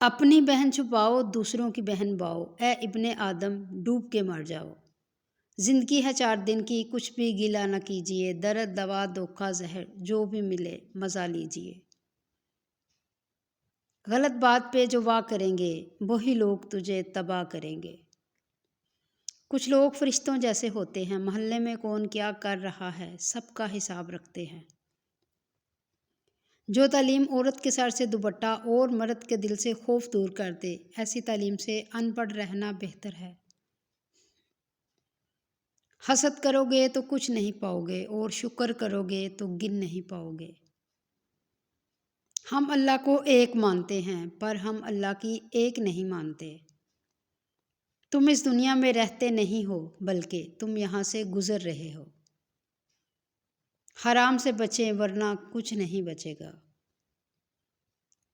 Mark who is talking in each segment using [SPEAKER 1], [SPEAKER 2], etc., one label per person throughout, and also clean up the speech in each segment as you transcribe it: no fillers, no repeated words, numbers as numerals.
[SPEAKER 1] اپنی بہن چھپاؤ دوسروں کی بہن باؤ، اے ابن آدم ڈوب کے مر جاؤ۔ زندگی ہے 4 دن کی، کچھ بھی گیلا نہ کیجیے، درد دوا دھوکہ زہر جو بھی ملے مزہ لیجیے۔ غلط بات پہ جو واہ کریں گے وہی لوگ تجھے تباہ کریں گے۔ کچھ لوگ فرشتوں جیسے ہوتے ہیں، محلے میں کون کیا کر رہا ہے سب کا حساب رکھتے ہیں۔ جو تعلیم عورت کے سر سے دوپٹہ اور مرد کے دل سے خوف دور کر دے، ایسی تعلیم سے ان پڑھ رہنا بہتر ہے۔ حسد کرو گے تو کچھ نہیں پاؤ گے اور شکر کرو گے تو گن نہیں پاؤ گے۔ ہم اللہ کو ایک مانتے ہیں پر ہم اللہ کی ایک نہیں مانتے۔ تم اس دنیا میں رہتے نہیں ہو بلکہ تم یہاں سے گزر رہے ہو۔ حرام سے بچیں ورنہ کچھ نہیں بچے گا۔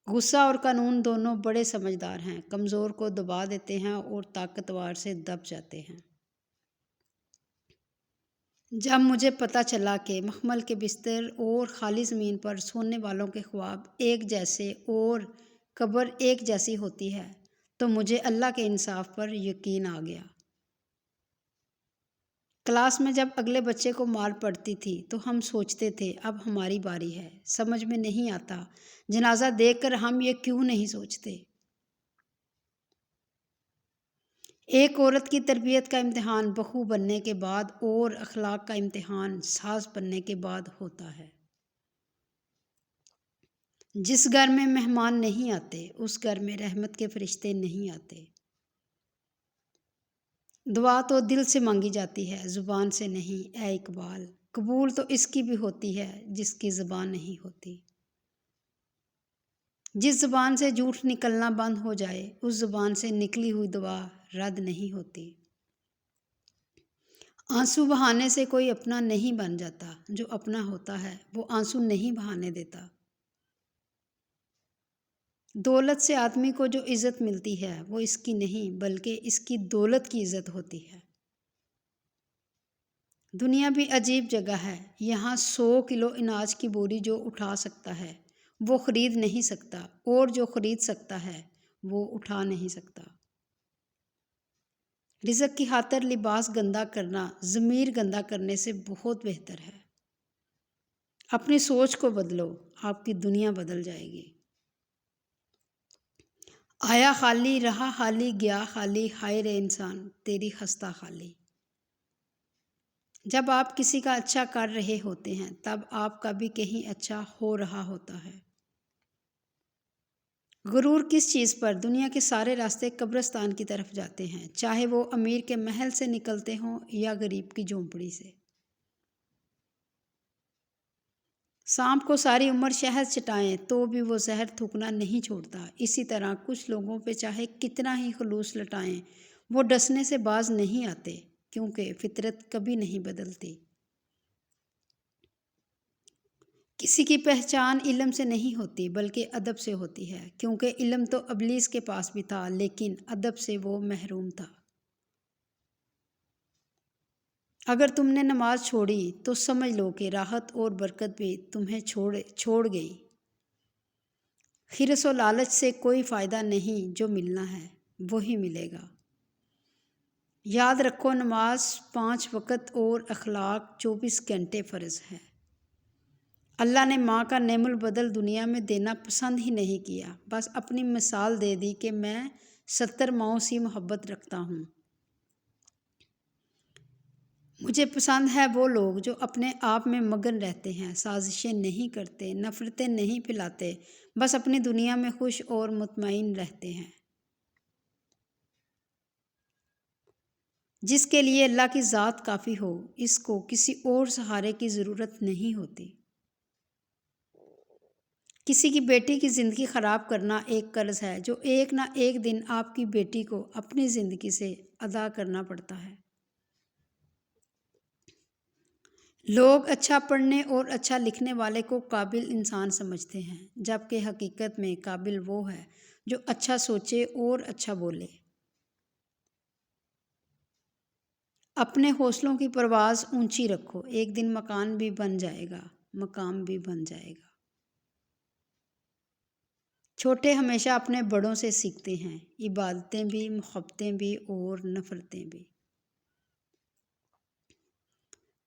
[SPEAKER 1] غصہ اور قانون دونوں بڑے سمجھدار ہیں، کمزور کو دبا دیتے ہیں اور طاقتور سے دب جاتے ہیں۔ جب مجھے پتہ چلا کہ مخمل کے بستر اور خالی زمین پر سونے والوں کے خواب ایک جیسے اور قبر ایک جیسی ہوتی ہے تو مجھے اللہ کے انصاف پر یقین آ گیا۔ کلاس میں جب اگلے بچے کو مار پڑتی تھی تو ہم سوچتے تھے اب ہماری باری ہے۔ سمجھ میں نہیں آتا جنازہ دیکھ کر ہم یہ کیوں نہیں سوچتے۔ ایک عورت کی تربیت کا امتحان بہو بننے کے بعد اور اخلاق کا امتحان ساس بننے کے بعد ہوتا ہے۔ جس گھر میں مہمان نہیں آتے اس گھر میں رحمت کے فرشتے نہیں آتے۔ دعا تو دل سے مانگی جاتی ہے، زبان سے نہیں اے اقبال۔ قبول تو اس کی بھی ہوتی ہے جس کی زبان نہیں ہوتی۔ جس زبان سے جھوٹ نکلنا بند ہو جائے اس زبان سے نکلی ہوئی دعا رد نہیں ہوتی۔ آنسو بہانے سے کوئی اپنا نہیں بن جاتا، جو اپنا ہوتا ہے وہ آنسو نہیں بہانے دیتا۔ دولت سے آدمی کو جو عزت ملتی ہے وہ اس کی نہیں بلکہ اس کی دولت کی عزت ہوتی ہے۔ دنیا بھی عجیب جگہ ہے، یہاں 100 کلو اناج کی بوری جو اٹھا سکتا ہے وہ خرید نہیں سکتا اور جو خرید سکتا ہے وہ اٹھا نہیں سکتا۔ رزق کی خاطر لباس گندا کرنا ضمیر گندا کرنے سے بہت بہتر ہے۔ اپنی سوچ کو بدلو، آپ کی دنیا بدل جائے گی۔ آیا خالی رہا خالی گیا خالی، ہائے رے انسان تیری خستہ خالی۔ جب آپ کسی کا اچھا کر رہے ہوتے ہیں تب آپ کا بھی کہیں اچھا ہو رہا ہوتا ہے۔ غرور کس چیز پر؟ دنیا کے سارے راستے قبرستان کی طرف جاتے ہیں، چاہے وہ امیر کے محل سے نکلتے ہوں یا غریب کی جھونپڑی سے۔ سانپ کو ساری عمر شہد چٹائیں تو بھی وہ زہر تھوکنا نہیں چھوڑتا، اسی طرح کچھ لوگوں پہ چاہے کتنا ہی خلوص لٹائیں وہ ڈسنے سے باز نہیں آتے، کیونکہ فطرت کبھی نہیں بدلتی۔ کسی کی پہچان علم سے نہیں ہوتی بلکہ ادب سے ہوتی ہے، کیونکہ علم تو ابلیس کے پاس بھی تھا لیکن ادب سے وہ محروم تھا۔ اگر تم نے نماز چھوڑی تو سمجھ لو کہ راحت اور برکت بھی تمہیں چھوڑ گئی۔ حرص و لالچ سے کوئی فائدہ نہیں، جو ملنا ہے وہی ملے گا۔ یاد رکھو نماز 5 وقت اور اخلاق 24 گھنٹے فرض ہے۔ اللہ نے ماں کا نعم البدل دنیا میں دینا پسند ہی نہیں کیا، بس اپنی مثال دے دی کہ میں 70 ماؤں سی محبت رکھتا ہوں۔ مجھے پسند ہے وہ لوگ جو اپنے آپ میں مگن رہتے ہیں، سازشیں نہیں کرتے، نفرتیں نہیں پھیلاتے، بس اپنی دنیا میں خوش اور مطمئن رہتے ہیں۔ جس کے لیے اللہ کی ذات کافی ہو، اس کو کسی اور سہارے کی ضرورت نہیں ہوتی۔ کسی کی بیٹی کی زندگی خراب کرنا ایک قرض ہے جو ایک نہ ایک دن آپ کی بیٹی کو اپنی زندگی سے ادا کرنا پڑتا ہے۔ لوگ اچھا پڑھنے اور اچھا لکھنے والے کو قابل انسان سمجھتے ہیں، جبکہ حقیقت میں قابل وہ ہے جو اچھا سوچے اور اچھا بولے۔ اپنے حوصلوں کی پرواز اونچی رکھو، ایک دن مکان بھی بن جائے گا، مقام بھی بن جائے گا۔ چھوٹے ہمیشہ اپنے بڑوں سے سیکھتے ہیں، عبادتیں بھی، محبتیں بھی اور نفرتیں بھی۔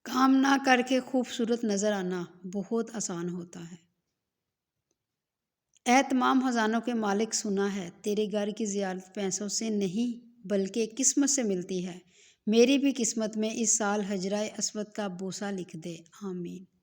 [SPEAKER 1] کام نہ کر کے خوبصورت نظر آنا بہت آسان ہوتا ہے۔ اے تمام خزانوں کے مالک، سنا ہے تیرے گھر کی زیارت پیسوں سے نہیں بلکہ قسمت سے ملتی ہے۔ میری بھی قسمت میں اس سال حجرہ اسود کا بوسہ لکھ دے، آمین۔